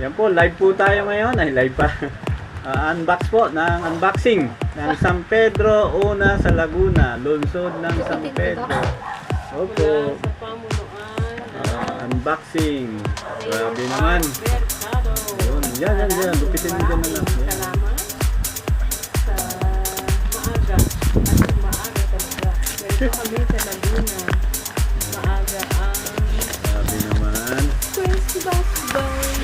Yan po, live po tayo ngayon. Ay, live pa. Unbox po ng unboxing ng San Pedro Una sa Laguna. Lungsod ng San Pedro. Opo. Sa pamunuan. Unboxing. Grabe naman. Yun. Yan. Lupitin mo dyan na lang. Yan. Salamat sa maaga. At maaga talaga. Dito kami sa Laguna. Maaga ang Grabe naman. Pwes Basbay.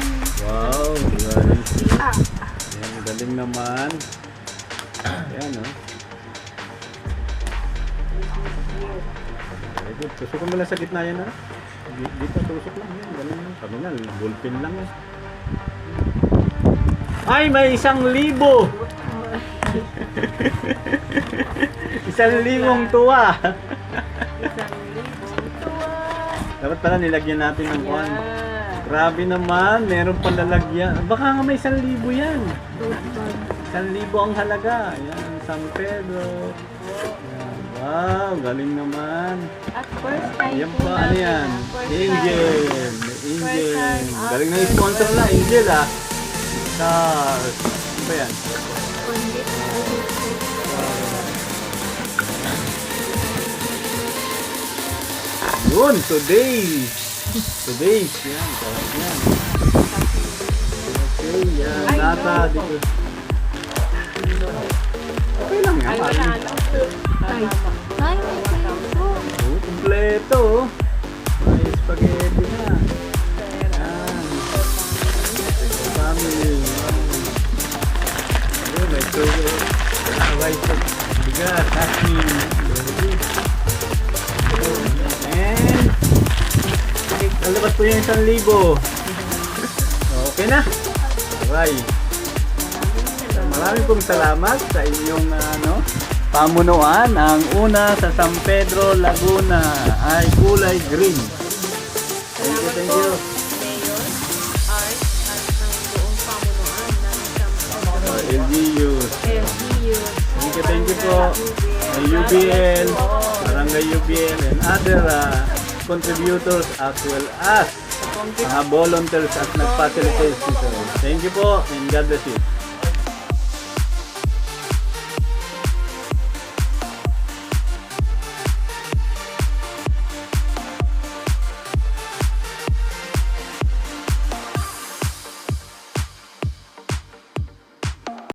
Wow. Galing. Yan, galing naman. Yan, oh. Very good. Tusukan mo lang sa gitna yan, ha? Dito, tusok lang. Yan, galing lang. Sabi nga, ballpen lang, eh. Ay, may 1,000! 1,000 tuwa! 1,000 tuwa. Dapat pala nilagyan natin ng kuwan. Yeah. Grabe naman, meron pang lalagyan. Baka nga may 1,000 yan. 1,000 ang halaga. Yan, San Pedro. Yan. Wow, galing naman. At first time Yan po pa, ano yan? First Angel. First Angel. time. Galing na yung sponsor na, Angel, ah. Stars. Ano ba yan? Yun, today. Today. Yan, sarap yan. Okay, yan. Ay, Nata, no. dito. Okay lang yan. Ay, wala parang- lang. Tama. Ay, may sa'yo. Oh, kumpleto. Oh. May spaghetti na. Yan. Family. Ayun, may tuyo. Rice. Bigas. Asin. And alabat po yung 1,000. Okay na. Alright. Maraming pong salamat sa inyong pamunuan. Ang una sa San Pedro, Laguna ay kulay green. Thank you, thank you. Mayor, Art, at ang buong pamunuan ng San LGU. LGU. Thank you po. Ang UBL, Barangay UBL, and other contributors as well as mga volunteers at nag-facilitate dito. Thank you po and God bless you.